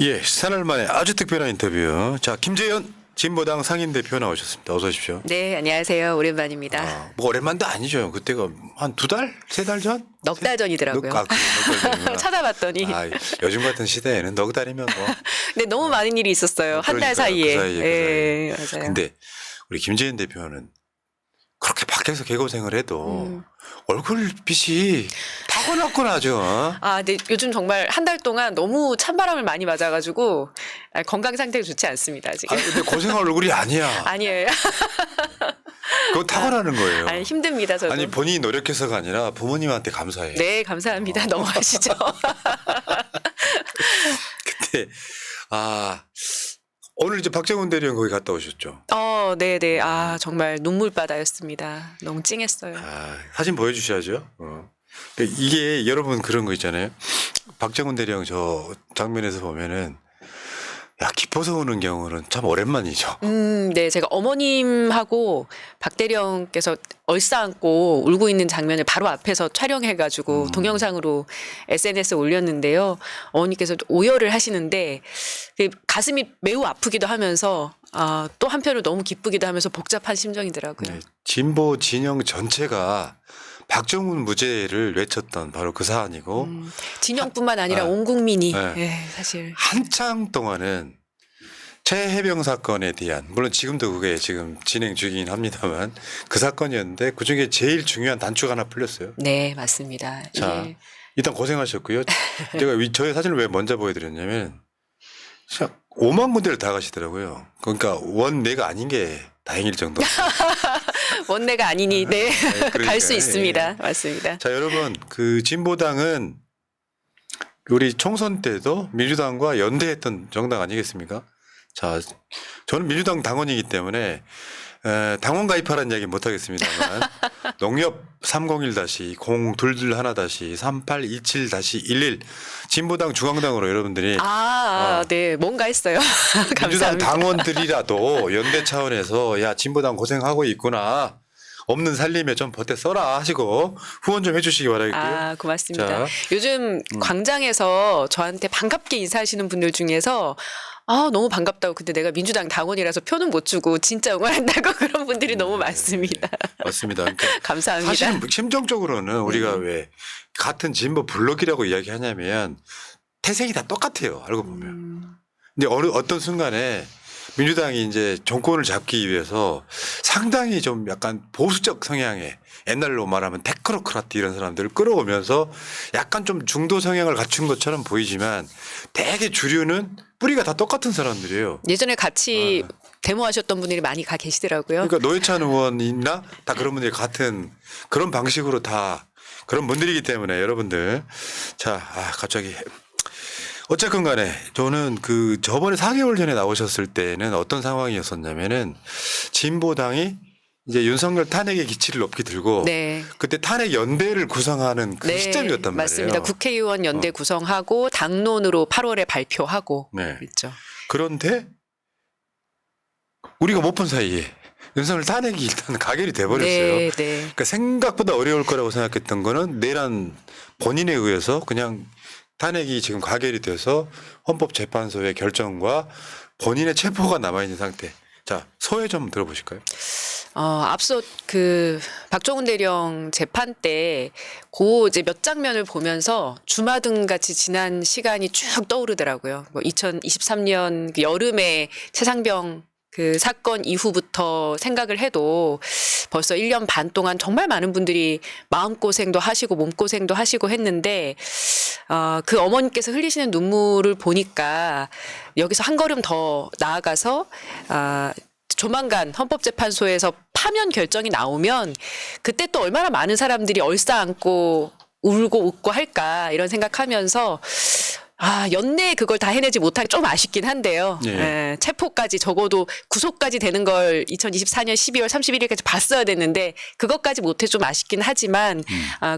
예, 4날 만에 아주 특별한 인터뷰. 자, 김재현 진보당 상임대표 나오셨습니다. 어서 오십시오. 네, 안녕하세요. 오랜만입니다. 뭐 오랜만도 아니죠. 그때가 한 2달? 3달 전? 넉 달 전이더라고요. 넉 달 전이구나. 찾아봤더니. 요즘 같은 시대에는 넉 달이면 뭐. 근데 너무 많은 일이 있었어요. 한 달 그러니까요. 사이에. 그 사이에. 예, 맞아요. 근데 우리 김재현 대표는 그렇게 밖에서 개고생을 해도 얼굴빛이 타고났구나 아주. 근데 요즘 정말 한 달 동안 너무 찬바람을 많이 맞아가지고 건강 상태가 좋지 않습니다, 지금. 근데 고생할 얼굴이 아니야. 아니에요. 그거 타고나는 거예요. 아니, 힘듭니다, 저도. 아니 본인이 노력해서가 아니라 부모님한테 감사해. 네, 감사합니다. 넘어가시죠. 근데 오늘 이제 박정훈 대리원 거기 갔다 오셨죠? 네네. 정말 눈물바다였습니다. 너무 찡했어요. 사진 보여주셔야죠. 근데 이게 여러분 그런 거 있잖아요. 박정훈 대리원 저 장면에서 보면은 깊어서 우는 경우는 참 오랜만이죠. 네, 제가 어머님하고 박대령께서 얼싸안고 울고 있는 장면을 바로 앞에서 촬영해가지고 동영상으로 SNS에 올렸는데요. 어머니께서 오열을 하시는데 가슴이 매우 아프기도 하면서 또 한편으로 너무 기쁘기도 하면서 복잡한 심정이더라고요. 네, 진보 진영 전체가 박정훈 무죄를 외쳤던 바로 그 사안이고 진영뿐만 아니라 온 국민이 네. 사실 한창 동안은 최해병 사건에 대한 물론 지금도 그게 지금 진행 중이긴 합니다만 그 사건이었는데 그중에 제일 중요한 단추가 하나 풀렸어요. 네, 맞습니다. 자, 예. 일단 고생하셨고요. 제가 저의 사진을 왜 먼저 보여드렸냐면 5만 군데를 다 가시더라고요. 그러니까 원내가 아닌 게 다행일 정도. 원내가 아니니 그러니까, 갈 수 있습니다. 맞습니다. 자, 여러분 그 진보당은 우리 총선 때도 민주당과 연대했던 정당 아니겠습니까? 자, 저는 민주당 당원이기 때문에 당원 가입하라는 이야기 못 하겠습니다만 농협 301-0221-3827-11 진보당 중앙당으로 여러분들이 네, 뭔가 했어요. 민주당 감사합니다. 당원들이라도 연대 차원에서 야 진보당 고생하고 있구나. 없는 살림에 좀 보태 써라 하시고 후원 좀 해주시기 바라겠고요. 고맙습니다. 자, 요즘 광장에서 저한테 반갑게 인사하시는 분들 중에서 너무 반갑다고. 근데 내가 민주당 당원이라서 표는 못 주고 진짜 응원한다고 그런 분들이 너무 많습니다. 맞습니다. 그러니까 감사합니다. 사실 심정적으로는 우리가 왜 같은 진보 블록이라고 이야기하냐면 태생이 다 똑같아요. 알고 보면. 근데 어떤 순간에 민주당이 이제 정권을 잡기 위해서 상당히 좀 약간 보수적 성향의 옛날로 말하면 테크노크라트 이런 사람들을 끌어오면서 약간 좀 중도 성향을 갖춘 것처럼 보이지만 대개 주류는 뿌리가 다 똑같은 사람들이에요. 예전에 같이 데모하셨던 분들이 많이 가 계시더라고요. 그러니까 노회찬 의원이나 다 그런 분들이 같은 그런 방식으로 다 그런 분들이기 때문에 여러분들 갑자기 어쨌건 간에 저는 그 저번에 4개월 전에 나오셨을 때는 어떤 상황이었었냐면은 진보당이 이제 윤석열 탄핵의 기치를 높게 들고 그때 탄핵 연대를 구성하는 그 시점이었단 맞습니다. 말이에요. 국회의원 연대 구성하고 당론으로 8월에 발표하고 그랬죠. 그런데 우리가 못 본 사이에 윤석열 탄핵이 일단 가결이 돼버렸어요. 그러니까 생각보다 어려울 거라고 생각했던 거는 내란 본인에 의해서 그냥 탄핵이 지금 가결이 돼서 헌법재판소의 결정과 본인의 체포가 남아있는 상태. 자, 소회 좀 들어보실까요? 앞서 박정훈 대령 재판 때 이제 몇 장면을 보면서 주마등 같이 지난 시간이 쭉 떠오르더라고요. 2023년 여름에 최상병 사건 이후부터 생각을 해도 벌써 1년 반 동안 정말 많은 분들이 마음고생도 하시고 몸고생도 하시고 했는데 그 어머니께서 흘리시는 눈물을 보니까 여기서 한 걸음 더 나아가서 조만간 헌법재판소에서 파면 결정이 나오면 그때 또 얼마나 많은 사람들이 얼싸안고 울고 웃고 할까 이런 생각하면서 연내에 그걸 다 해내지 못하기 좀 아쉽긴 한데요. 체포까지 적어도 구속까지 되는 걸 2024년 12월 31일까지 봤어야 됐는데 그것까지 못해 좀 아쉽긴 하지만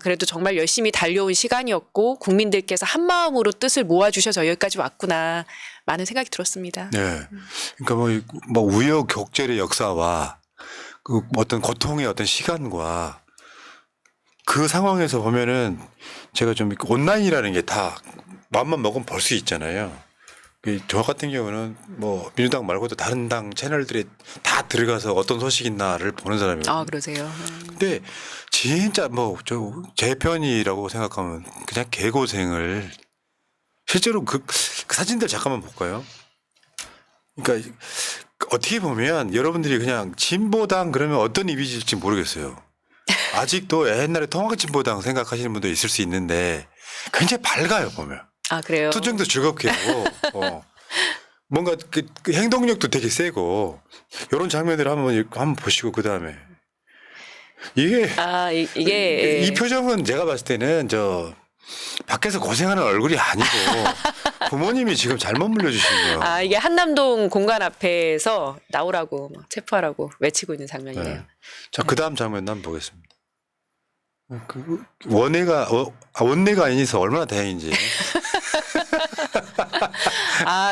그래도 정말 열심히 달려온 시간이었고 국민들께서 한 마음으로 뜻을 모아주셔서 여기까지 왔구나 많은 생각이 들었습니다. 네. 그러니까 뭐 우여곡절의 역사와 그 어떤 고통의 어떤 시간과 그 상황에서 보면은 제가 좀 온라인이라는 게 다 마음만 먹으면 볼 수 있잖아요. 저 같은 경우는 뭐 민주당 말고도 다른 당 채널들에 다 들어가서 어떤 소식 있나를 보는 사람이에요. 아, 그러세요. 근데 진짜 뭐 제 편이라고 생각하면 그냥 개고생을 실제로 그 사진들 잠깐만 볼까요? 그러니까 어떻게 보면 여러분들이 그냥 진보당 그러면 어떤 이미지일지 모르겠어요. 아직도 옛날에 통합진보당 생각하시는 분도 있을 수 있는데 굉장히 밝아요 보면. 아, 그래요. 투쟁도 즐겁게 하고 뭔가 그 행동력도 되게 세고 이런 장면들을 한번 보시고 그 다음에 이게 이게 이 표정은 제가 봤을 때는 저 밖에서 고생하는 얼굴이 아니고 부모님이 지금 잘못 물려주신 거예요. 이게 한남동 공간 앞에서 나오라고 막 체포하라고 외치고 있는 장면이네요. 네. 자, 그 다음 장면 한번 보겠습니다. 그 원내가 아니서 얼마나 다행인지.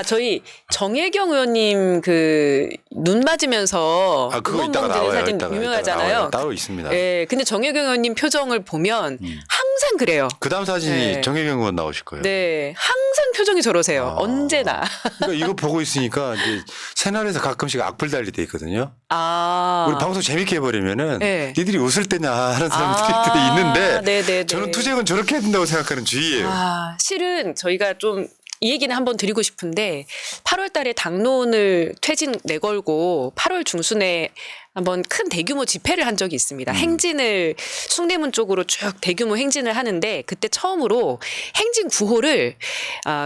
저희 정혜경 의원님 그 눈 맞으면서 그거 이따가 응원 나와요. 먹는 사진 이따가 유명하잖아요. 나와요. 따로 있습니다. 예, 근데 정혜경 의원님 표정을 보면 항상 그래요. 그 다음 사진이 네. 정혜경 의원 나오실 거예요. 네, 항상 표정이 저러세요. 언제나. 그러니까 이거 보고 있으니까 이제 채널에서 가끔씩 악플 달리 돼 있거든요. 우리 방송 재밌게 해버리면은 네. 니들이 웃을 때냐 하는 사람들이 있는데 네네네. 저는 투쟁은 저렇게 해야 된다고 생각하는 주의예요. 실은 저희가 좀 이 얘기는 한번 드리고 싶은데 8월 달에 당론을 퇴진 내걸고 8월 중순에 한번 큰 대규모 집회를 한 적이 있습니다. 행진을 숭례문 쪽으로 쭉 대규모 행진을 하는데 그때 처음으로 행진 구호를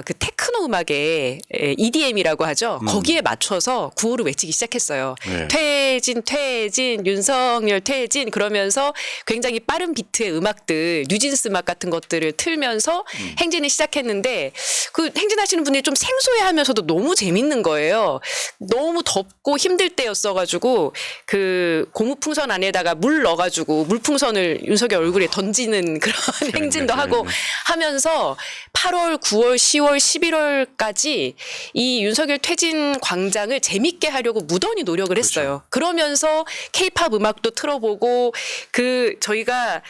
그 테크노 음악의 EDM이라고 하죠. 거기에 맞춰서 구호를 외치기 시작했어요. 네. 퇴진 퇴진 윤석열 퇴진 그러면서 굉장히 빠른 비트의 음악들 뉴진스 음악 같은 것들을 틀면서 행진을 시작했는데 그 행진하시는 분들이 좀 생소해하면서도 너무 재밌는 거예요. 너무 덥고 힘들 때였어가지고 그 고무풍선 안에다가 물 넣어가지고 물풍선을 윤석열 얼굴에 던지는 그런 행진도 하고 하면서 8월, 9월, 10월, 11월까지 이 윤석열 퇴진 광장을 재밌게 하려고 무던히 노력을 했어요. 그러면서 케이팝 음악도 틀어보고 그 저희가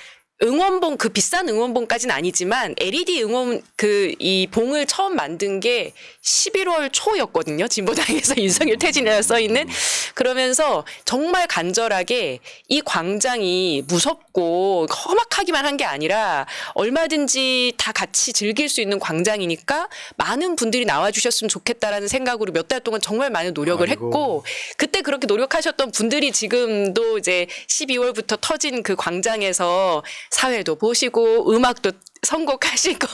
응원봉 그 비싼 응원봉까지는 아니지만 LED 응원 이 봉을 처음 만든 게 11월 초였거든요. 진보당에서 윤석열 퇴진이라 써 있는 그러면서 정말 간절하게 이 광장이 무섭고 험악하기만 한 게 아니라 얼마든지 다 같이 즐길 수 있는 광장이니까 많은 분들이 나와주셨으면 좋겠다라는 생각으로 몇 달 동안 정말 많은 노력을 했고 그때 그렇게 노력하셨던 분들이 지금도 이제 12월부터 터진 그 광장에서 사회도 보시고 음악도 선곡하시고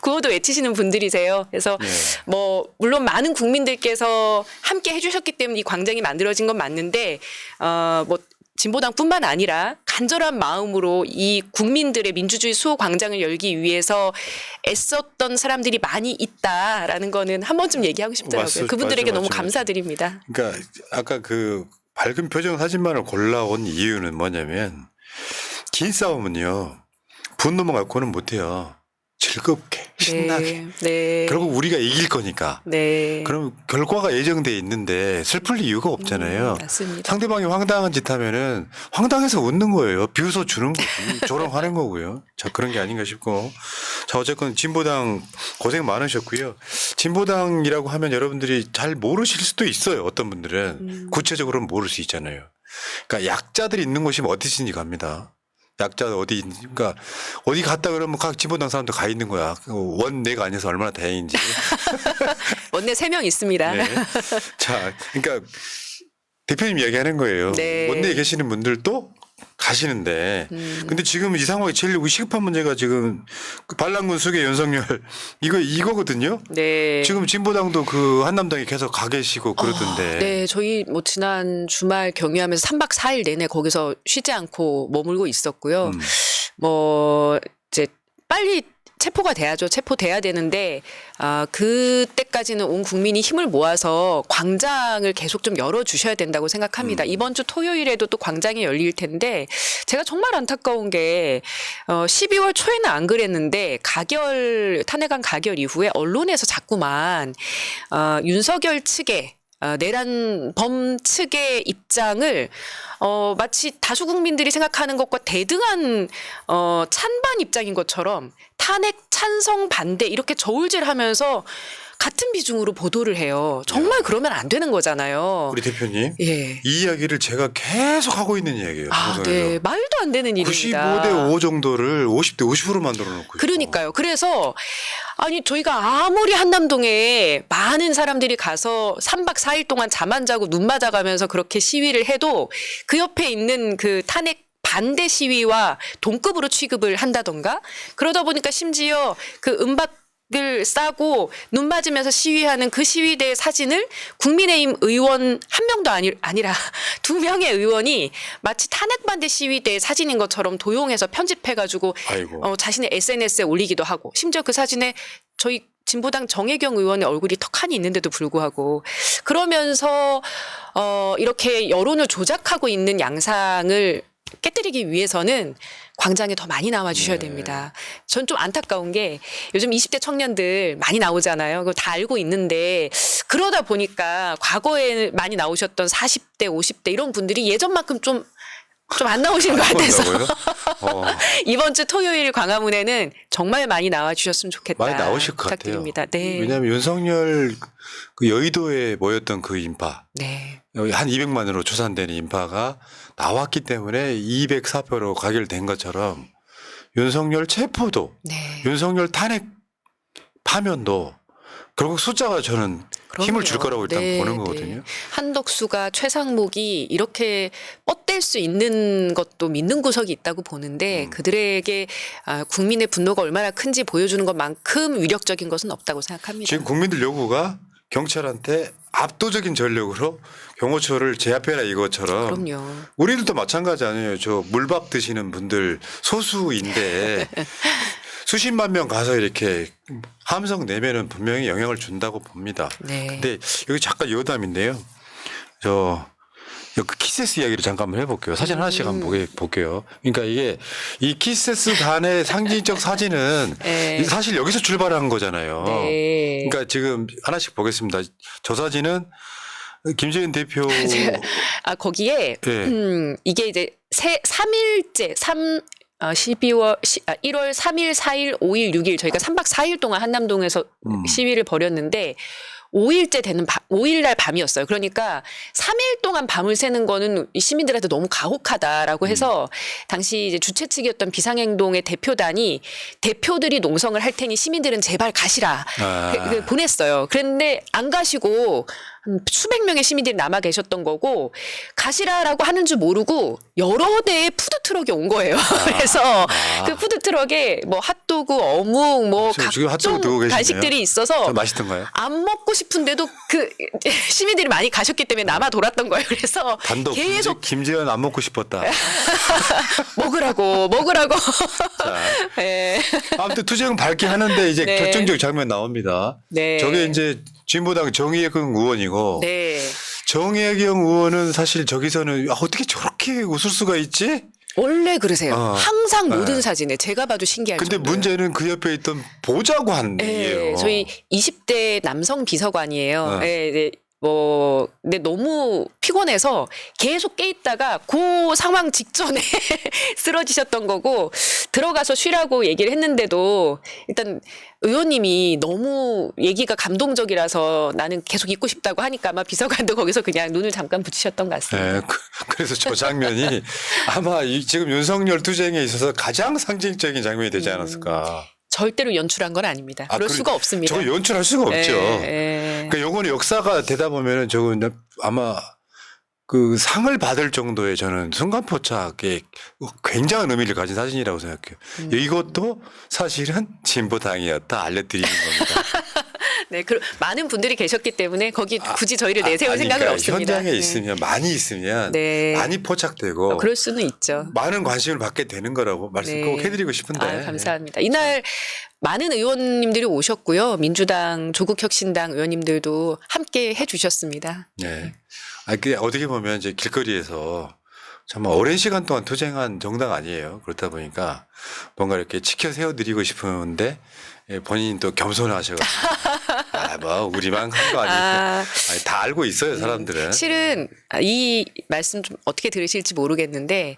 구호도 외치시는 분들이세요. 그래서 뭐 물론 많은 국민들께서 함께 해주셨기 때문에 이 광장이 만들어진 건 맞는데 뭐 진보당뿐만 아니라 간절한 마음으로 이 국민들의 민주주의 수호 광장을 열기 위해서 애썼던 사람들이 많이 있다라는 거는 한 번쯤 얘기하고 싶더라고요. 그분들에게 너무 감사드립니다. 그러니까 아까 그 밝은 표정 사진만을 골라온 이유는 뭐냐면 긴 싸움은요. 분노만 갖고는 못해요. 즐겁게 신나게. 네. 결국 우리가 이길 거니까. 네. 그럼 결과가 예정돼 있는데 슬플 이유가 없잖아요. 맞습니다. 상대방이 황당한 짓 하면은 황당해서 웃는 거예요. 비웃어 주는 거지. 조롱하는 거고요. 자, 그런 게 아닌가 싶고. 자, 어쨌건 진보당 고생 많으셨고요. 진보당이라고 하면 여러분들이 잘 모르실 수도 있어요. 어떤 분들은. 구체적으로는 모를 수 있잖아요. 그러니까 약자들이 있는 곳이면 어디든지 갑니다. 약자 그러니까 어디 갔다 그러면 각 진보당 사람들 가 있는 거야. 원내가 아니어서 얼마나 다행인지. 원내 3명 있습니다. 네. 자, 그러니까 대표님 이야기하는 거예요. 네. 원내에 계시는 분들도 가시는데, 근데 지금 이 상황이 제일 시급한 문제가 지금 그 반란군 수계 윤석열 이거거든요. 네. 지금 진보당도 그 한남당에 계속 가 계시고 그러던데. 네, 저희 뭐 지난 주말 경유하면서 3박 4일 내내 거기서 쉬지 않고 머물고 있었고요. 뭐 이제 빨리 체포가 돼야죠. 체포돼야 되는데 그때까지는 온 국민이 힘을 모아서 광장을 계속 좀 열어주셔야 된다고 생각합니다. 이번 주 토요일에도 또 광장이 열릴 텐데 제가 정말 안타까운 게 12월 초에는 안 그랬는데 탄핵안 가결 이후에 언론에서 자꾸만 윤석열 측의 내란범 측의 입장을 마치 다수 국민들이 생각하는 것과 대등한 찬반 입장인 것처럼 탄핵 찬성 반대 이렇게 저울질하면서 같은 비중으로 보도를 해요. 정말 그러면 안 되는 거잖아요. 우리 대표님. 예. 이 이야기를 제가 계속 하고 있는 이야기예요. 아, 방송에서. 네. 말도 안 되는 일입니다. 95대 5 정도를 50대 50으로 만들어 놓고 있고. 그러니까요. 그래서 아니 저희가 아무리 한남동에 많은 사람들이 가서 3박 4일 동안 잠 안 자고 눈 맞아가면서 그렇게 시위를 해도 그 옆에 있는 그 탄핵 반대 시위와 동급으로 취급을 한다던가 그러다 보니까 심지어 그 은박을 싸고 눈 맞으면서 시위하는 그 시위대의 사진을 국민의힘 의원 한 명도 아니라 2명의 의원이 마치 탄핵 반대 시위대의 사진인 것처럼 도용해서 편집해가지고 아이고. 자신의 SNS에 올리기도 하고 심지어 그 사진에 저희 진보당 정혜경 의원의 얼굴이 턱하니 있는데도 불구하고 그러면서 이렇게 여론을 조작하고 있는 양상을 깨뜨리기 위해서는 광장에 더 많이 나와 주셔야 네. 됩니다. 전 좀 안타까운 게 요즘 20대 청년들 많이 나오잖아요. 그거 다 알고 있는데 그러다 보니까 과거에 많이 나오셨던 40대, 50대 이런 분들이 예전만큼 좀 안 나오시는 것 같아서 이번 주 토요일 광화문에는 정말 많이 나와 주셨으면 좋겠다. 많이 나오실 것 부탁드립니다. 같아요. 네. 왜냐하면 윤석열 그 여의도에 모였던 그 인파 네. 여기 한 200만으로 추산되는 인파가 나왔기 때문에 204표로 가결된 것처럼 윤석열 체포도 네. 윤석열 탄핵 파면도 결국 숫자가 저는 힘을 줄 거라고 일단 네, 보는 네. 거거든요. 한덕수가 최상목이 이렇게 뻗댈 수 있는 것도 믿는 구석이 있다고 보는데 그들에게 국민의 분노가 얼마나 큰지 보여주는 것만큼 위력적인 것은 없다고 생각합니다. 지금 국민들 요구가 경찰한테 압도적인 전력으로 경호처를 제압해라 이것처럼 그럼요. 우리들도 마찬가지 아니에요. 저 물밥 드시는 분들 소수인데 수십만 명 가서 이렇게 함성 내면은 분명히 영향을 준다고 봅니다. 네. 근데 여기 잠깐 여담인데요. 그 키세스 이야기를 잠깐 한번 해볼게요. 사진 하나씩 한번 볼게요. 그러니까 이게 이 키세스 간의 상징적 사진은 네. 사실 여기서 출발한 거잖아요. 네. 그러니까 지금 하나씩 보겠습니다. 저 사진은 김재현 대표 거기에 네. 이게 이제 3일째 1월 3일, 4일, 5일, 6일 저희가 3박 4일 동안 한남동에서 시위를 벌였는데 5일째 되는 5일 날 밤이었어요. 그러니까 3일 동안 밤을 새는 거는 이 시민들한테 너무 가혹하다라고 해서 당시 이제 주최 측이었던 비상행동의 대표단이 대표들이 농성을 할 테니 시민들은 제발 가시라 보냈어요. 그랬는데 안 가시고 한 수백 명의 시민들이 남아 계셨던 거고 가시라라고 하는 줄 모르고 여러 대의 푸드트럭이 온 거예요. 그래서 그 푸드트럭에 뭐 핫도그, 어묵, 뭐 지금 핫도그 두고 각종 계시네요. 간식들이 있어서 맛있던가요? 안 먹고 싶은데도 그 시민들이 많이 가셨기 때문에 남아 돌았던 거예요. 그래서 단독 계속 김재현 안 먹고 싶었다. 먹으라고. 자, 네. 아무튼 투쟁 밝게 하는데 이제 네. 결정적 장면 나옵니다. 네. 저게 이제 진보당 정의경 의원이고 네. 정혜경 의원은 사실 저기서는 어떻게 저렇게 웃을 수가 있지? 원래 그러세요. 항상 네. 모든 사진에 제가 봐도 신기할 근데 정도예요. 문제는 그 옆에 있던 보좌관이에요. 네, 저희 20대 남성 비서관이에요. 네. 네, 네. 근데 너무 피곤해서 계속 깨 있다가 그 상황 직전에 쓰러지셨던 거고 들어가서 쉬라고 얘기를 했는데도 일단 의원님이 너무 얘기가 감동적이라서 나는 계속 있고 싶다고 하니까 아마 비서관도 거기서 그냥 눈을 잠깐 붙이셨던 것 같습니다. 네, 그래서 저 장면이 아마 지금 윤석열 투쟁에 있어서 가장 상징적인 장면이 되지 않았을까. 절대로 연출한 건 아닙니다. 그럴 수가 없습니다. 저거 연출할 수가 없죠. 네. 그러니까 요거는 역사가 되다 보면은 저건 아마 그 상을 받을 정도의 저는 순간포착에 굉장한 의미를 가진 사진이라고 생각해요. 이것도 사실은 진보당이었다 알려드리는 겁니다. 네, 많은 분들이 계셨기 때문에 거기 굳이 저희를 내세울 생각은 그러니까 없습니다. 현장에 네. 있으면 많이 있으면 네. 많이 포착되고 그럴 수는 있죠. 많은 관심을 받게 되는 거라고 말씀 네. 꼭 해드리고 싶은데. 감사합니다. 이날 많은 의원님들이 오셨고요. 민주당, 조국혁신당 의원님들도 함께 해주셨습니다. 네. 그 어떻게 보면 이제 길거리에서 정말 오랜 시간 동안 투쟁한 정당 아니에요. 그렇다 보니까 뭔가 이렇게 지켜 세워드리고 싶은데 본인이 또 겸손하셔가지고 뭐 우리만 한 거 아니니까. 아, 아니, 다 알고 있어요, 사람들은. 실은 이 말씀 좀 어떻게 들으실지 모르겠는데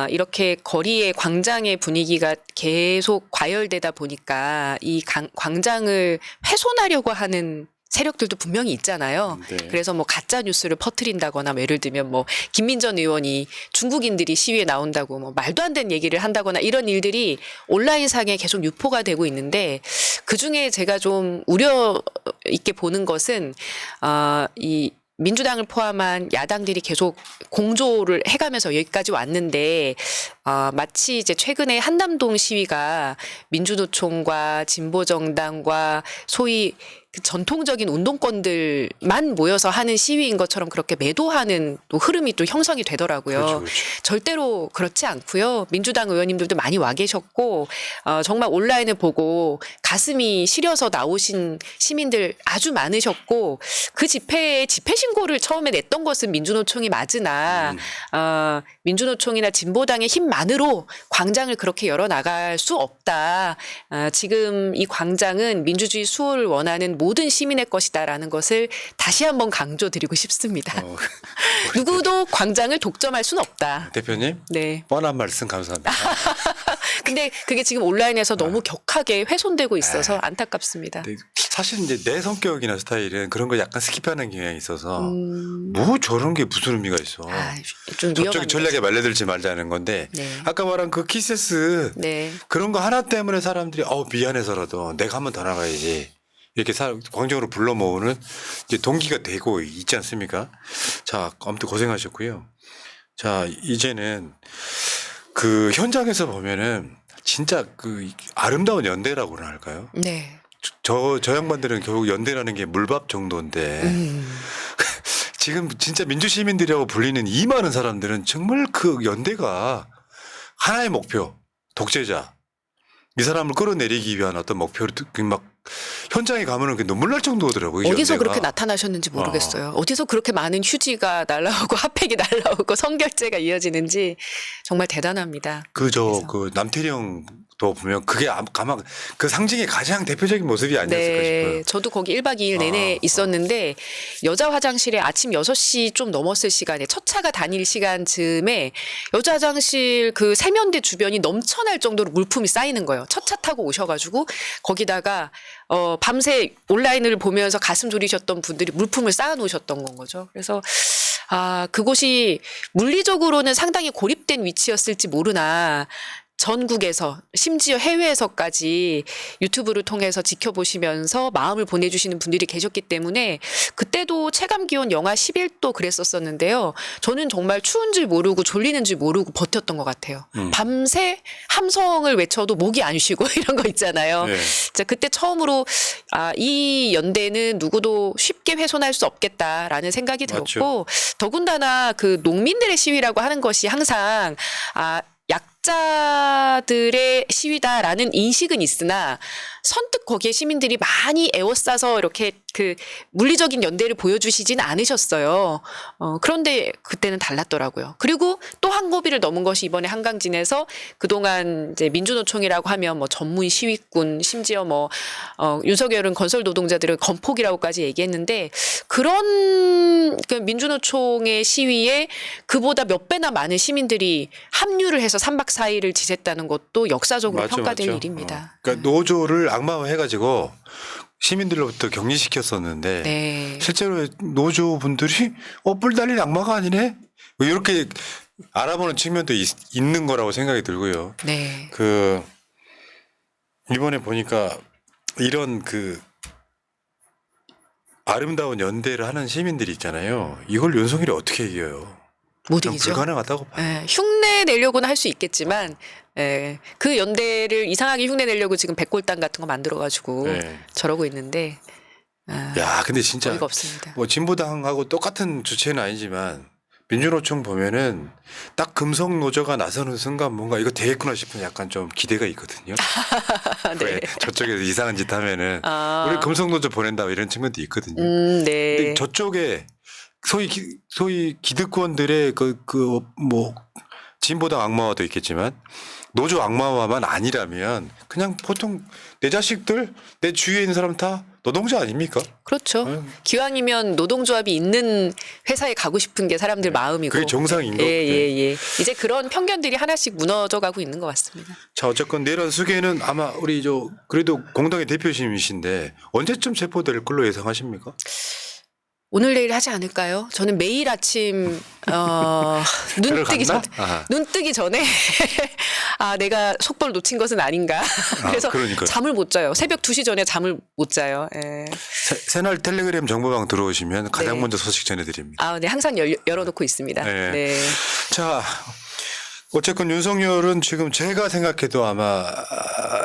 이렇게 거리의 광장의 분위기가 계속 과열되다 보니까 이 광장을 훼손하려고 하는 세력들도 분명히 있잖아요. 네. 그래서 뭐 가짜 뉴스를 퍼뜨린다거나 뭐 예를 들면 뭐 김민전 의원이 중국인들이 시위에 나온다고 뭐 말도 안 되는 얘기를 한다거나 이런 일들이 온라인상에 계속 유포가 되고 있는데 그중에 제가 좀 우려 있게 보는 것은 이 민주당을 포함한 야당들이 계속 공조를 해가면서 여기까지 왔는데 마치 이제 최근에 한남동 시위가 민주노총과 진보정당과 소위 그 전통적인 운동권들만 모여서 하는 시위인 것처럼 그렇게 매도하는 또 흐름이 또 형성이 되더라고요. 그렇죠, 그렇죠. 절대로 그렇지 않고요. 민주당 의원님들도 많이 와 계셨고 정말 온라인을 보고 가슴이 시려서 나오신 시민들 아주 많으셨고 그 집회 신고를 처음에 냈던 것은 민주노총이 맞으나 민주노총이나 진보당의 힘만으로 광장을 그렇게 열어나갈 수 없다. 지금 이 광장은 민주주의 수호를 원하는 모든 시민의 것이다라는 것을 다시 한번 강조드리고 싶습니다. 누구도 광장을 독점할 수는 없다. 대표님, 네. 뻔한 말씀 감사합니다. 근데 그게 지금 온라인에서 너무 격하게 훼손되고 있어서 안타깝습니다. 근데 사실 이제 내 성격이나 스타일은 그런 거 약간 스킵하는 경향이 있어서 뭐 저런 게 무슨 의미가 있어. 좀 저쪽이 위험한 전략에 거죠. 말려들지 말자는 건데 네. 아까 말한 그 키세스 네. 그런 거 하나 때문에 사람들이 미안해서라도 내가 한 번 더 나가야지 이렇게 광장으로 불러 모으는 이제 동기가 되고 있지 않습니까? 자, 아무튼 고생하셨고요. 자, 이제는 그 현장에서 보면은 진짜 그 아름다운 연대라고나 할까요? 네. 저 양반들은 결국 연대라는 게 물밥 정도인데 지금 진짜 민주시민들이라고 불리는 이 많은 사람들은 정말 그 연대가 하나의 목표, 독재자. 이 사람을 끌어내리기 위한 어떤 목표를 막 현장에 가면은 눈물 날 정도더라고요. 이 어디서 연대가. 그렇게 나타나셨는지 모르겠어요. 어디서 그렇게 많은 휴지가 날라오고 핫팩이 날라오고 선결제가 이어지는지 정말 대단합니다. 그 남태령도 보면 그게 아마 그 상징의 가장 대표적인 모습이 아니었을까 싶어요. 네, 저도 거기 1박 2일 내내 있었는데 여자 화장실에 아침 6시 좀 넘었을 시간에 첫 차가 다닐 시간쯤에 여자 화장실 그 세면대 주변이 넘쳐날 정도로 물품이 쌓이는 거예요. 첫 차 타고 오셔가지고 거기다가 밤새 온라인을 보면서 가슴 졸이셨던 분들이 물품을 쌓아 놓으셨던 건 거죠. 그래서 그곳이 물리적으로는 상당히 고립된 위치였을지 모르나 전국에서 심지어 해외에서까지 유튜브를 통해서 지켜보시면서 마음을 보내주시는 분들이 계셨기 때문에 그때도 체감기온 영하 11도 그랬었었는데요. 저는 정말 추운 줄 모르고 졸리는 줄 모르고 버텼던 것 같아요. 밤새 함성을 외쳐도 목이 안 쉬고 이런 거 있잖아요. 네. 자, 그때 처음으로 이 연대는 누구도 쉽게 훼손할 수 없겠다라는 생각이 들었고 더군다나 그 농민들의 시위라고 하는 것이 항상 약자들의 시위다라는 인식은 있으나 선뜻 거기에 시민들이 많이 에워싸서 이렇게 그 물리적인 연대를 보여주시진 않으셨어요. 그런데 그때는 달랐더라고요. 그리고 또 한 고비를 넘은 것이 이번에 한강진에서 그동안 이제 민주노총이라고 하면 뭐 전문 시위꾼 심지어 뭐 윤석열은 건설 노동자들을 건폭이라고까지 얘기했는데 그런 그 민주노총의 시위에 그보다 몇 배나 많은 시민들이 합류를 해서 3박 4일을 지냈다는 것도 역사적으로 평가될 일입니다. 그러니까 노조를 악마화해가지고 시민들로부터 격리시켰었는데 네. 실제로 노조분들이 뿔 달린 악마가 아니네 뭐 이렇게 알아보는 측면도 있는 거라고 생각이 들고요. 네. 그 이번에 보니까 이런 그 아름다운 연대를 하는 시민들이 있잖아요. 이걸 윤석열이 어떻게 이겨요? 못 난 이기죠. 불가능하다고 봐요. 예, 흉내 내려고는 할 수 있겠지만 그 연대를 이상하게 흉내 내려고 지금 백골당 같은 거 만들어가지고 네. 저러고 있는데 야, 근데 진짜 어이가 없습니다. 뭐 진보당하고 똑같은 주체는 아니지만 민주노총 보면은 딱 금속 노조가 나서는 순간 뭔가 이거 되겠구나 싶은 약간 좀 기대가 있거든요. 네. 왜 저쪽에서 이상한 짓 하면은 아. 우리 금속 노조 보낸다 이런 측면도 있거든요. 네. 근데 저쪽에 소위 기득권들의 뭐 진보당 악마화도 있겠지만 노조 악마화만 아니라면 그냥 보통 내 자식들 내 주위에 있는 사람 다 노동자 아닙니까? 그렇죠. 아유. 기왕이면 노동조합이 있는 회사에 가고 싶은 게 사람들 마음이고. 그게 정상인 거고. 예. 이제 그런 편견들이 하나씩 무너져 가고 있는 것 같습니다. 자, 어쨌건 내란 수계는 아마 우리 그래도 공당의 대표님이신데 언제쯤 체포될 걸로 예상하십니까? 오늘 내일 하지 않을까요? 저는 매일 아침 눈 뜨기 전 아하. 눈 뜨기 전에 아 내가 속보를 놓친 것은 아닌가. 그래서 그러니까요. 잠을 못 자요. 새벽 2시 전에 잠을 못 자요. 예. 새날 텔레그램 정보방 들어오시면 가장 네. 먼저 소식 전해드립니다. 아, 네 항상 열어놓고 있습니다. 네. 네. 자, 어쨌건 윤석열은 지금 제가 생각해도 아마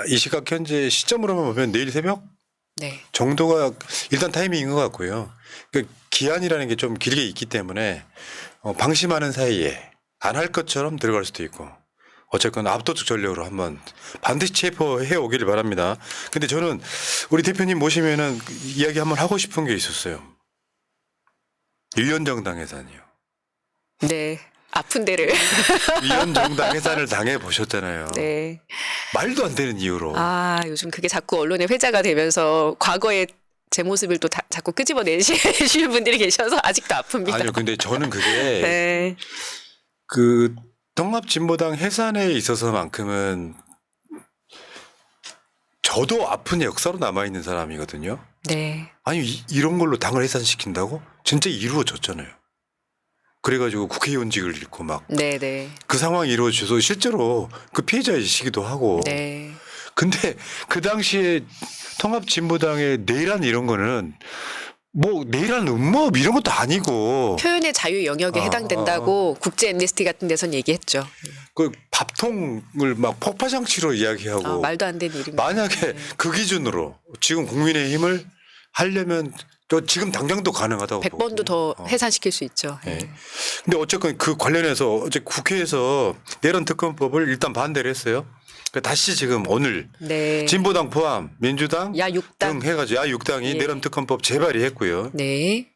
이 시각 현재 시점으로만 보면 내일 새벽 네. 정도가 일단 타이밍인 것 같고요. 그 기한이라는 게 좀 길게 있기 때문에 방심하는 사이에 안 할 것처럼 들어갈 수도 있고 어쨌건 압도적 전력으로 한번 반드시 체포해 오기를 바랍니다. 근데 저는 우리 대표님 모시면은 이야기 한번 하고 싶은 게 있었어요. 위원정당 해산이요. 네. 아픈 데를. 위원정당 해산을 당해 보셨잖아요. 네. 말도 안 되는 이유로. 아, 요즘 그게 자꾸 언론에 회자가 되면서 과거에 제 모습을 또 자꾸 끄집어내시는 분들이 계셔서 아직도 아픕니다. 아니요, 근데 저는 그게 네. 그 통합진보당 해산에 있어서만큼은 저도 아픈 역사로 남아있는 사람이거든요. 네. 아니 이런 걸로 당을 해산시킨다고? 진짜 이루어졌잖아요. 그래가지고 국회의원직을 잃고 막 그 네네. 상황이 이루어져서 실제로 그 피해자이시기도 하고. 네. 근데 그 당시에 통합진보당의 내란 이런 거는 뭐 내란 음모업 이런 것도 아니고 표현의 자유 영역에 해당된다고 국제 엠네스티 같은 데선 얘기했죠. 그 밥통을 막 폭파장치로 이야기하고 말도 안 되는 일입니다. 만약에 그 기준으로 지금 국민의힘을 하려면 저 지금 당장도 가능하다고 100번도 보거든요. 더 해산시킬 수 있죠. 네. 근데 어쨌건 그 관련해서 어제 국회에서 내란 특검법을 일단 반대를 했어요. 그러니까 다시 지금 오늘 네. 진보당 포함 민주당 야 6당. 등 해가지고 야육당이 예. 내란 특검법 재발의했고요. 네.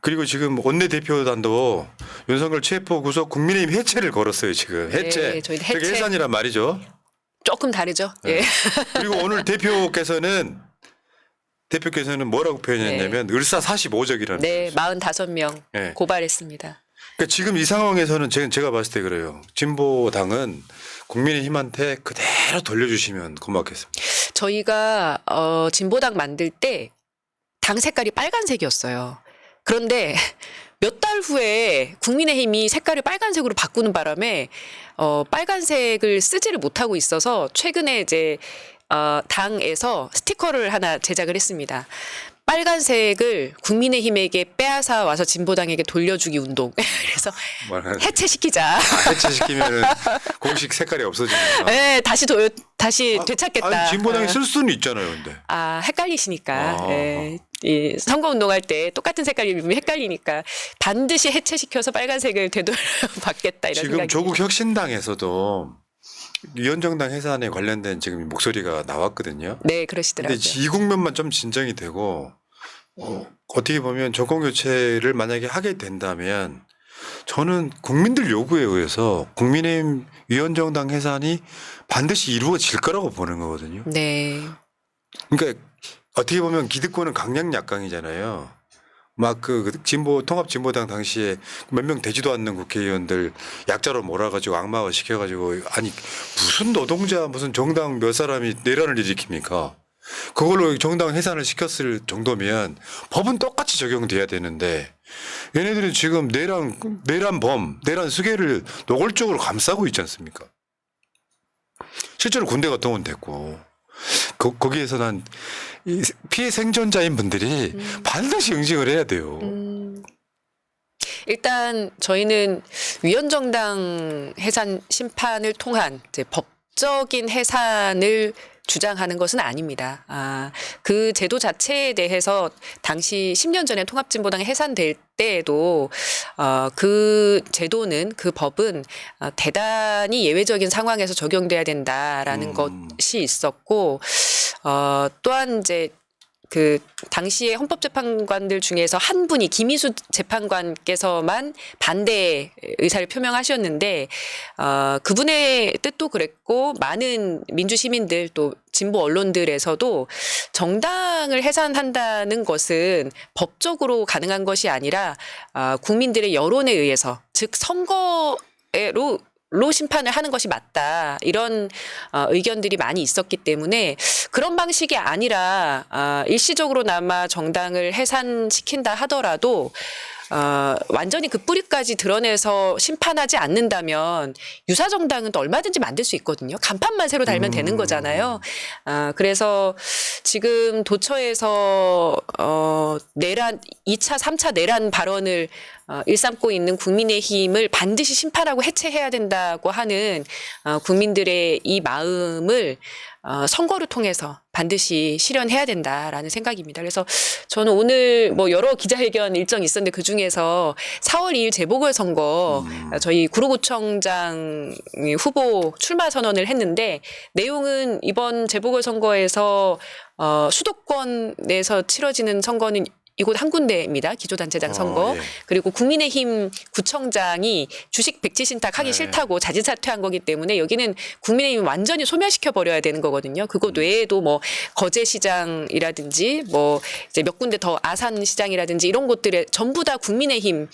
그리고 지금 원내대표단도 윤석열 체포 구속 국민의힘 해체를 걸었어요. 지금 해체. 네, 저희도 그게 해체. 해산이란 말이죠. 조금 다르죠. 네. 예. 그리고 오늘 대표께서는 뭐라고 표현했냐면 을사 45적이라는. 네, 45명 네. 고발했습니다. 그러니까 지금 이 상황에서는 제가 봤을 때 그래요. 진보당은 국민의힘한테 그대로 돌려주시면 고맙겠습니다. 저희가 진보당 만들 때 당 색깔이 빨간색이었어요. 그런데 몇 달 후에 국민의힘이 색깔을 빨간색으로 바꾸는 바람에 빨간색을 쓰지를 못하고 있어서 최근에 이제 당에서 스티커를 하나 제작을 했습니다. 빨간색을 국민의힘에게 빼앗아 와서 진보당에게 돌려주기 운동. 그래서 해체시키자. 해체시키면 공식 색깔이 없어지니까. 네, 다시 되찾겠다. 아니, 진보당이 쓸 수는 있잖아요, 근데. 아, 헷갈리시니까. 아. 네. 이 선거운동할 때 똑같은 색깔 입으면 헷갈리니까 반드시 해체시켜서 빨간색을 되돌려받겠다 이런 지금 생각이. 조국 혁신당에서도 위원정당 해산에 관련된 지금 목소리가 나왔거든요. 네, 그러시더라고요. 근데 이 국면만 좀 진정이 되고 어떻게 보면 정권 교체를 만약에 하게 된다면 저는 국민들 요구에 의해서 국민의힘 위원정당 해산이 반드시 이루어질 거라고 보는 거거든요. 네. 그러니까 어떻게 보면 기득권은 강약 약강이잖아요. 막 통합진보당 당시에 몇 명 되지도 않는 국회의원들 약자로 몰아가지고 악마화 시켜가지고 아니 무슨 노동자 무슨 정당 몇 사람이 내란을 일으킵니까? 그걸로 정당 해산을 시켰을 정도면 법은 똑같이 적용돼야 되는데 얘네들은 지금 내란 수괴를 노골적으로 감싸고 있지 않습니까? 실제로 군대가 동원됐고 거기에서 난 피해 생존자인 분들이 반드시 응징을 해야 돼요. 일단 저희는 위원정당 해산 심판을 통한 이제 법적인 해산을 주장하는 것은 아닙니다. 그 제도 자체에 대해서 당시 10년 전에 통합진보당이 해산될 때에도 그 제도는 그 법은 대단히 예외적인 상황에서 적용돼야 된다라는 것이 있었고 또한 이제 그 당시에 헌법재판관들 중에서 한 분이 김희수 재판관께서만 반대 의사를 표명하셨는데 그분의 뜻도 그랬고 많은 민주 시민들 또 진보 언론들에서도 정당을 해산한다는 것은 법적으로 가능한 것이 아니라 국민들의 여론에 의해서, 즉 선거로 심판을 하는 것이 맞다, 이런 의견들이 많이 있었기 때문에 그런 방식이 아니라 일시적으로나마 정당을 해산시킨다 하더라도 완전히 그 뿌리까지 드러내서 심판하지 않는다면 유사정당은 또 얼마든지 만들 수 있거든요. 간판만 새로 달면 되는 거잖아요. 그래서 지금 도처에서 내란 2차, 3차 내란 발언을 일삼고 있는 국민의힘을 반드시 심판하고 해체해야 된다고 하는 국민들의 이 마음을 선거를 통해서 반드시 실현해야 된다라는 생각입니다. 그래서 저는 오늘 뭐 여러 기자회견 일정이 있었는데 그 중에서 4월 2일 재보궐선거 저희 구로구청장 후보 출마 선언을 했는데, 내용은 이번 재보궐선거에서 수도권에서 치러지는 선거는 이곳 한 군데입니다. 기초단체장 선거. 예. 그리고 국민의힘 구청장이 주식 백지 신탁하기 네. 싫다고 자진 사퇴한 거기 때문에 여기는 국민의힘 완전히 소멸시켜 버려야 되는 거거든요. 그것 외에도 뭐 거제시장이라든지 뭐 이제 몇 군데 더 아산시장이라든지 이런 곳들에 전부 다 국민의힘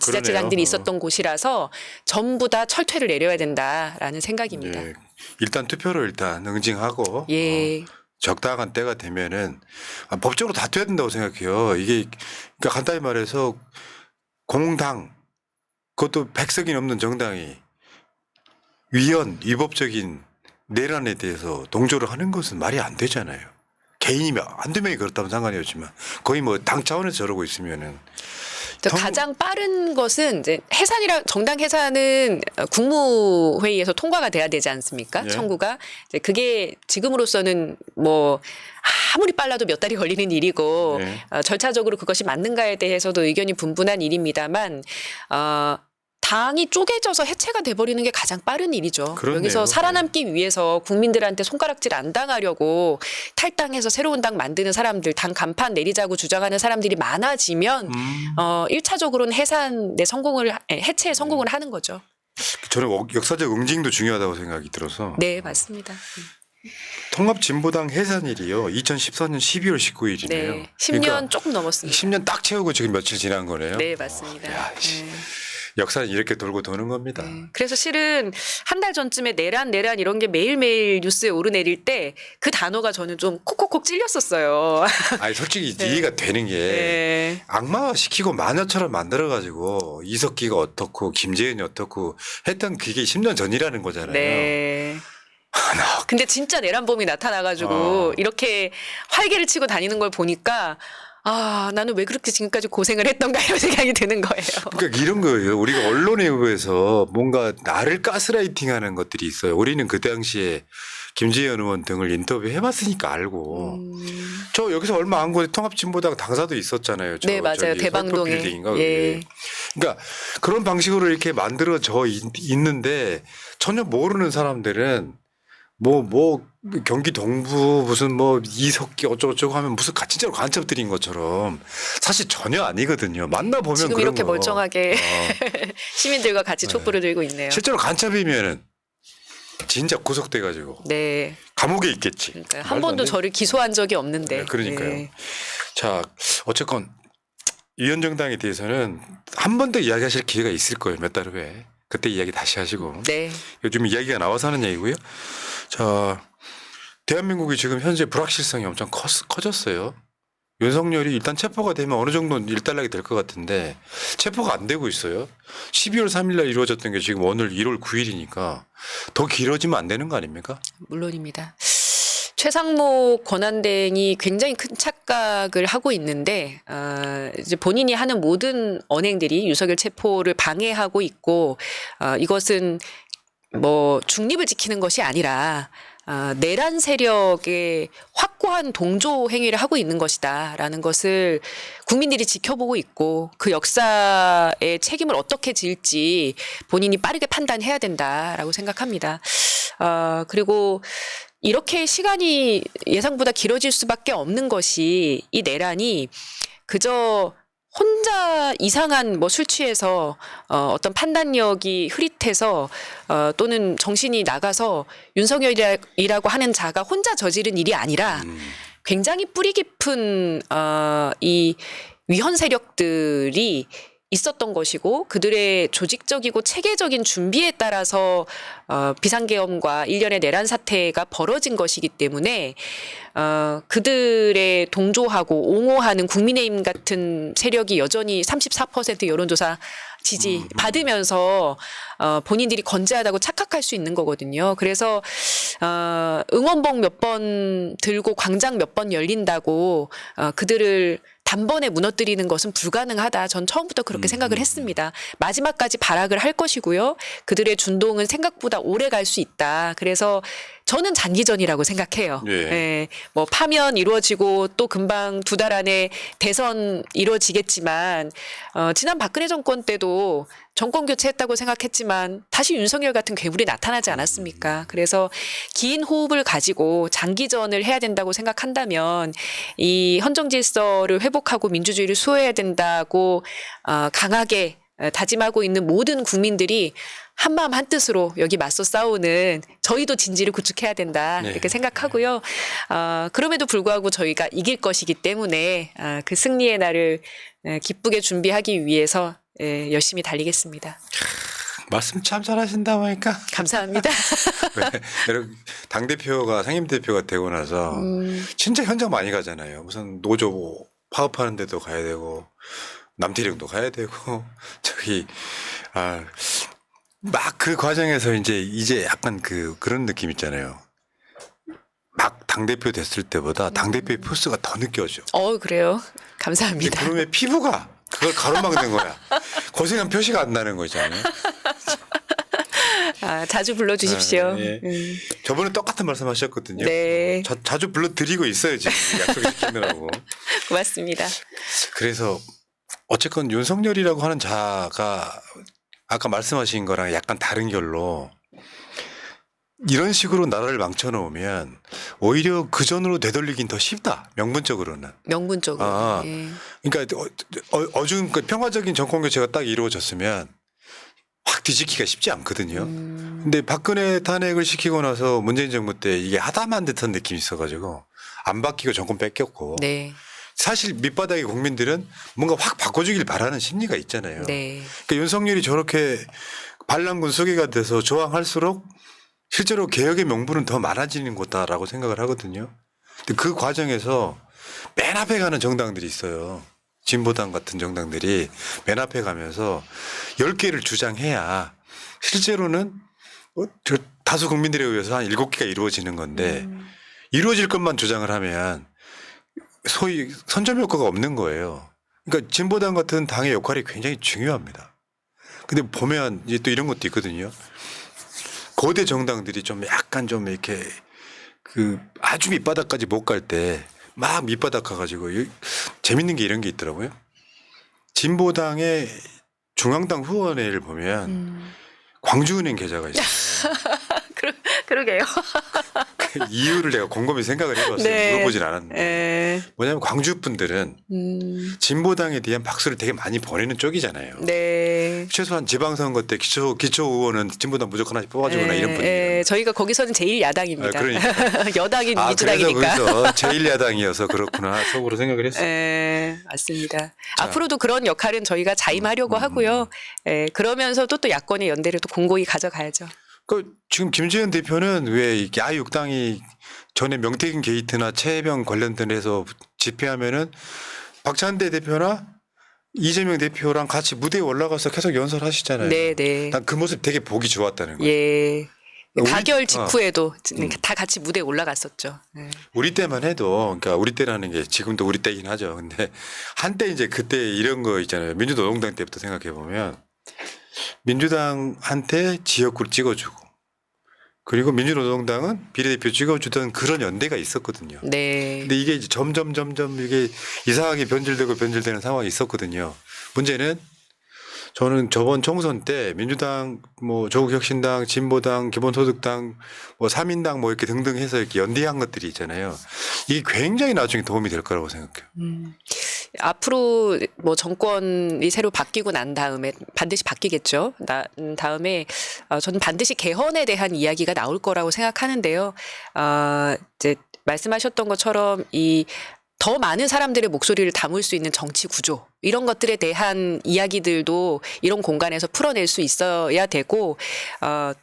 지자체장들이 있었던 곳이라서 전부 다 철퇴를 내려야 된다라는 생각입니다. 예. 일단 투표를 일단 응징하고 예. 적당한 때가 되면은 법적으로 다퉈야 된다고 생각해요. 이게 그러니까 간단히 말해서 공당, 그것도 100석이 넘는 정당이 위헌, 위법적인 내란에 대해서 동조를 하는 것은 말이 안 되잖아요. 개인이 한두 명이 그렇다면 상관이 없지만 거의 뭐 당 차원에서 저러고 있으면은 가장 빠른 것은 이제 정당 해산은 국무회의에서 통과가 돼야 되지 않습니까? 예. 청구가. 이제 그게 지금으로서는 뭐 아무리 빨라도 몇 달이 걸리는 일이고 예. 절차적으로 그것이 맞는가에 대해서도 의견이 분분한 일입니다만 당이 쪼개져서 해체가 돼버리는 게 가장 빠른 일이죠. 그렇네요. 여기서 살아남기 위해서 국민들한테 손가락질 안 당하려고 탈당해서 새로운 당 만드는 사람들, 당 간판 내리자고 주장하는 사람들이 많아지면 1차적으로는 해체에 성공을 하는 거죠. 저는 역사적 응징도 중요하다고 생각이 들어서 네, 맞습니다. 통합진보당 해산일이요. 2014년 12월 19일이네요. 네, 10년 조금 넘었습니다. 10년 딱 채우고 지금 며칠 지난 거네요. 네, 맞습니다. 야, 씨. 네. 역사는 이렇게 돌고 도는 겁니다. 네. 그래서 실은 한 달 전쯤에 내란 이런 게 매일매일 뉴스에 오르내릴 때 그 단어가 저는 좀 콕콕콕 찔렸었어요. 아니 솔직히 네. 이해가 되는 게 네. 악마화 시키고 마녀처럼 만들어가지고 이석기가 어떻고 김재현이 어떻고 했던 그게 10년 전이라는 거잖아요. 네. 하나. 근데 진짜 내란범이 나타나가지고 이렇게 활개를 치고 다니는 걸 보니까 나는 왜 그렇게 지금까지 고생을 했던가 이런 생각이 드는 거예요. 그러니까 이런 거예요. 우리가 언론에 의해서 뭔가 나를 가스라이팅하는 것들이 있어요. 우리는 그 당시에 김재현 의원 등을 인터뷰해봤으니까 알고. 저 여기서 얼마 안 전에 통합진보당 당사도 있었잖아요. 네, 맞아요. 대방동에. 빌딩인가 예. 그러니까 그런 방식으로 이렇게 만들어져 있는데 전혀 모르는 사람들은 뭐 경기 동부 무슨 뭐 이석기 어쩌고저쩌고 하면 무슨 진짜로 간첩들인 것처럼 사실 전혀 아니거든요. 만나보면 지금 그런 이렇게 거. 멀쩡하게 시민들과 같이 촛불을 들고 있네요. 실제로 간첩이면은 진짜 구속돼가지고 네. 감옥에 있겠지. 그러니까요. 말도 한 안 번도 돼. 저를 기소한 적이 없는데. 네, 그러니까요. 네. 자, 어쨌건 위원정당에 대해서는 한 번 더 이야기하실 기회가 있을 거예요. 몇 달 후에. 그때 이야기 다시 하시고. 네. 요즘 이야기가 나와서 하는 얘기고요. 자, 대한민국이 지금 현재 불확실성이 엄청 커졌어요. 윤석열이 일단 체포가 되면 어느 정도는 일단락이 될 것 같은데 체포가 안 되고 있어요. 12월 3일 날 이루어졌던 게 지금 오늘 1월 9일이니까 더 길어지면 안 되는 거 아닙니까? 물론입니다. 최상목 권한대행이 굉장히 큰 착각을 하고 있는데 이제 본인이 하는 모든 언행들이 윤석열 체포를 방해하고 있고 이것은 뭐 중립을 지키는 것이 아니라 내란 세력의 확고한 동조 행위를 하고 있는 것이다라는 것을 국민들이 지켜보고 있고 그 역사의 책임을 어떻게 질지 본인이 빠르게 판단해야 된다라고 생각합니다. 그리고 이렇게 시간이 예상보다 길어질 수밖에 없는 것이 이 내란이 그저 혼자 이상한 뭐 술 취해서 어떤 판단력이 흐릿해서 또는 정신이 나가서 윤석열이라고 하는 자가 혼자 저지른 일이 아니라 굉장히 뿌리 깊은 이 위헌 세력들이 있었던 것이고 그들의 조직적이고 체계적인 준비에 따라서 비상계엄과 일련의 내란 사태가 벌어진 것이기 때문에 그들의 동조하고 옹호하는 국민의힘 같은 세력이 여전히 34% 여론조사 지지 받으면서 본인들이 건재하다고 착각할 수 있는 거거든요. 그래서 응원봉 몇 번 들고 광장 몇 번 열린다고 그들을 단번에 무너뜨리는 것은 불가능하다. 전 처음부터 그렇게 생각을 했습니다. 마지막까지 발악을 할 것이고요. 그들의 준동은 생각보다 오래 갈 수 있다. 그래서 저는 장기전이라고 생각해요. 예. 예, 뭐 파면 이루어지고 또 금방 2달 안에 대선 이루어지겠지만 지난 박근혜 정권 때도 정권 교체했다고 생각했지만 다시 윤석열 같은 괴물이 나타나지 않았습니까? 그래서 긴 호흡을 가지고 장기전을 해야 된다고 생각한다면 이 헌정 질서를 회복하고 민주주의를 수호해야 된다고 강하게 다짐하고 있는 모든 국민들이 한마음 한뜻으로 여기 맞서 싸우는 저희도 진지를 구축해야 된다 네. 이렇게 생각하고요. 그럼에도 불구하고 저희가 이길 것이기 때문에 그 승리의 날을 기쁘게 준비하기 위해서 열심히 달리겠습니다. 말씀 참 잘하신다 보니까. 감사합니다. 당대표가 상임대표가 되고 나서 진짜 현장 많이 가잖아요. 무슨 노조 뭐 파업하는 데도 가야 되고 남태령도 가야 되고 저기 막 그 과정에서 이제 약간 그런 느낌 있잖아요. 막 당대표 됐을 때보다 당대표의 포스가 더 느껴져. 그래요. 감사합니다. 그러면 피부가 그걸 가로막는 거야. 고생한 표시가 안 나는 거잖아요. 자주 불러주십시오. 예. 저번에 똑같은 말씀하셨거든요. 네. 자주 불러드리고 있어요 지금 약속시키느라고. 고맙습니다. 그래서 어쨌건 윤석열이라고 하는 자가 아까 말씀하신 거랑 약간 다른 결로 이런 식으로 나라를 망쳐놓으면 오히려 그 전으로 되돌리긴 더 쉽다. 명분적으로는. 명분적으로. 예. 그러니까 어중 평화적인 정권 교체가 딱 이루어졌으면 확 뒤집기가 쉽지 않거든요. 근데 박근혜 탄핵을 시키고 나서 문재인 정부 때 이게 하다만 듯한 느낌이 있어가지고 안 바뀌고 정권 뺏겼고. 네. 사실 밑바닥의 국민들은 뭔가 확 바꿔주길 바라는 심리가 있잖아요. 네. 그러니까 윤석열이 저렇게 반란군 수괴가 돼서 저항할수록 실제로 개혁의 명분은 더 많아지는 거다라고 생각을 하거든요. 근데 그 과정에서 맨 앞에 가는 정당들이 있어요. 진보당 같은 정당들이 맨 앞에 가면서 10개를 주장해야 실제로는 다수 국민들에 의해서 한 7개가 이루어지는 건데 이루어질 것만 주장을 하면 소위 선점 효과가 없는 거예요. 그러니까 진보당 같은 당의 역할이 굉장히 중요합니다. 근데 보면 이제 또 이런 것도 있거든요. 거대 정당들이 좀 약간 좀 이렇게 아주 밑바닥까지 못 갈 때 막 밑바닥 가가지고 재밌는 게 이런 게 있더라고요. 진보당의 중앙당 후원회를 보면 광주은행 계좌가 있어요. 그러게요. 그 이유를 내가 곰곰이 생각을 해봤어요. 네. 물어보진 않았는데. 뭐냐면 광주 분들은 진보당에 대한 박수를 되게 많이 보내는 쪽이잖아요. 네. 최소한 지방선거 때 기초 의원은 진보당 무조건 하나씩 뽑아주거나 이런 분위기. 저희가 거기서는 제일 야당입니다. 그러니까. 여당이 민주당이니까. 그래서 제일 야당이어서 그렇구나 속으로 생각을 했어요. 맞습니다. 앞으로도 그런 역할은 저희가 자임하려고 하고요. 그러면서도 또 야권의 연대를 또 공고히 가져가야죠. 지금 김재현 대표는 왜 야육당이 전에 명태균 게이트나 최혜병 관련된 해서 집회하면은 박찬대 대표나 이재명 대표랑 같이 무대에 올라가서 계속 연설하시잖아요. 네. 난 그 모습 되게 보기 좋았다는 거예요. 예. 가결 직후에도 다 같이 무대에 올라갔었죠. 네. 우리 때만 해도, 그러니까 우리 때라는 게 지금도 우리 때긴 하죠. 근데 한때 이제 그때 이런 거 있잖아요. 민주노동당 때부터 생각해 보면 민주당한테 지역구를 찍어주고 그리고 민주노동당은 비례대표 찍어주던 그런 연대가 있었거든요. 네. 근데 이게 이제 점점 이게 이상하게 변질되는 상황이 있었거든요. 문제는 저는 저번 총선 때 민주당, 뭐 조국혁신당, 진보당, 기본소득당, 뭐 3인당 뭐 이렇게 등등 해서 이렇게 연대한 것들이 있잖아요. 이게 굉장히 나중에 도움이 될 거라고 생각해요. 앞으로 뭐 정권이 새로 바뀌고 난 다음에 반드시 바뀌겠죠. 다음에 저는 반드시 개헌에 대한 이야기가 나올 거라고 생각하는데요. 이제 말씀하셨던 것처럼 이 더 많은 사람들의 목소리를 담을 수 있는 정치 구조 이런 것들에 대한 이야기들도 이런 공간에서 풀어낼 수 있어야 되고 딱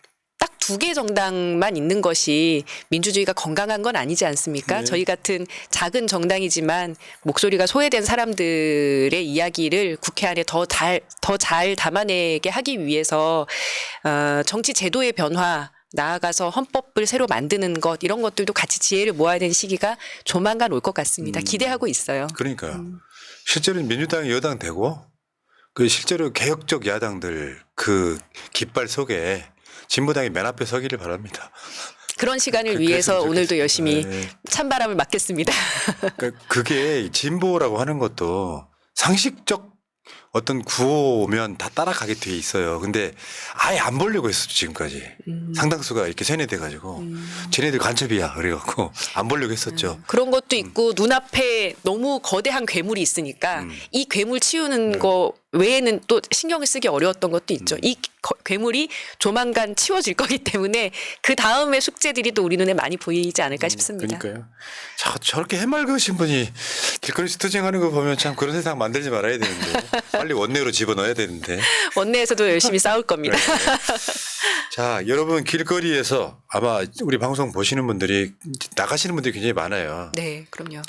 2개 정당만 있는 것이 민주주의가 건강한 건 아니지 않습니까? 네. 저희 같은 작은 정당이지만 목소리가 소외된 사람들의 이야기를 국회 안에 더 잘 담아내게 하기 위해서 정치 제도의 변화 나아가서 헌법을 새로 만드는 것 이런 것들도 같이 지혜를 모아야 되는 시기가 조만간 올 것 같습니다. 기대하고 있어요. 그러니까요. 실제로 민주당이 여당 되고 그 실제로 개혁적 야당들 그 깃발 속에 진보당이 맨 앞에 서기를 바랍니다. 그런 시간을 그랬으면 위해서 오늘도 좋겠습니다. 열심히 네. 찬바람을 맞겠습니다. 그러니까 그게 진보라고 하는 것도 상식적 어떤 구호면 다 따라가게 돼 있어요. 근데 아예 안 보려고 했었죠, 지금까지. 상당수가 이렇게 세뇌돼가지고 쟤네들 간첩이야. 그래갖고 안 보려고 했었죠. 그런 것도 있고 눈앞에 너무 거대한 괴물이 있으니까 이 괴물 치우는 거 외에는 또 신경을 쓰기 어려웠던 것도 있죠. 이 괴물이 조만간 치워질 거기 때문에 그 다음에 숙제들이 또 우리 눈에 많이 보이지 않을까 싶습니다. 그러니까요. 저렇게 해맑으신 분이 길거리에서 투쟁하는 거 보면 참 그런 세상 만들지 말아야 되는데 빨리 원내로 집어넣어야 되는데. 원내에서도 열심히 싸울 겁니다. 네. 자, 여러분 길거리에서 아마 우리 방송 보시는 분들이 나가시는 분들이 굉장히 많아요. 네, 그럼요.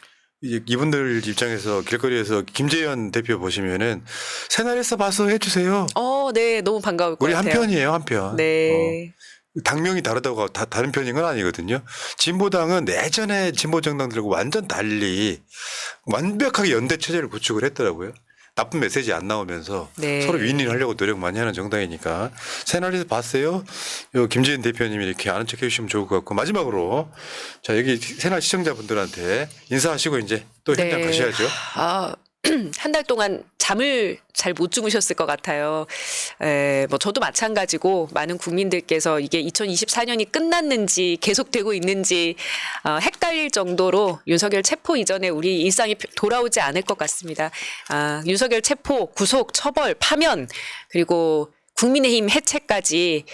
이분들 입장에서 길거리에서 김재현 대표 보시면은 새날에서 봐서 해주세요. 네, 너무 반가울 것 우리 같아요. 한 편이에요, 한 편. 네. 당명이 다르다고 다른 편인 건 아니거든요. 진보당은 예전에 진보 정당들과 완전 달리 완벽하게 연대 체제를 구축을 했더라고요. 나쁜 메시지 안 나오면서 네. 서로 윈윈하려고 노력 많이 하는 정당이니까 새날에서 봤어요. 요 김재인 대표님이 이렇게 아는 척 해주시면 좋을 것 같고 마지막으로 자 여기 새날 시청자분들한테 인사하시고 이제 또 현장 네. 가셔야죠. 한 달 동안 잠을 잘 못 주무셨을 것 같아요. 뭐 저도 마찬가지고 많은 국민들께서 이게 2024년이 끝났는지 계속되고 있는지 헷갈릴 정도로 윤석열 체포 이전에 우리 일상이 돌아오지 않을 것 같습니다. 윤석열 체포, 구속, 처벌, 파면 그리고 국민의힘 해체까지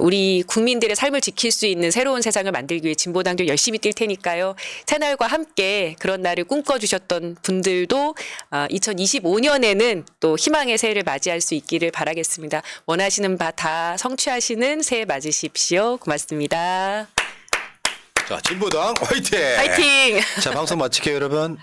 우리 국민들의 삶을 지킬 수 있는 새로운 세상을 만들기 위해 진보당들 열심히 뛸 테니까요. 새날과 함께 그런 날을 꿈꿔주셨던 분들도 2025년에는 또 희망의 새해를 맞이할 수 있기를 바라겠습니다. 원하시는 바 다 성취하시는 새해 맞으십시오. 고맙습니다. 자 진보당 화이팅! 파이팅! 자 방송 마칠게요 여러분.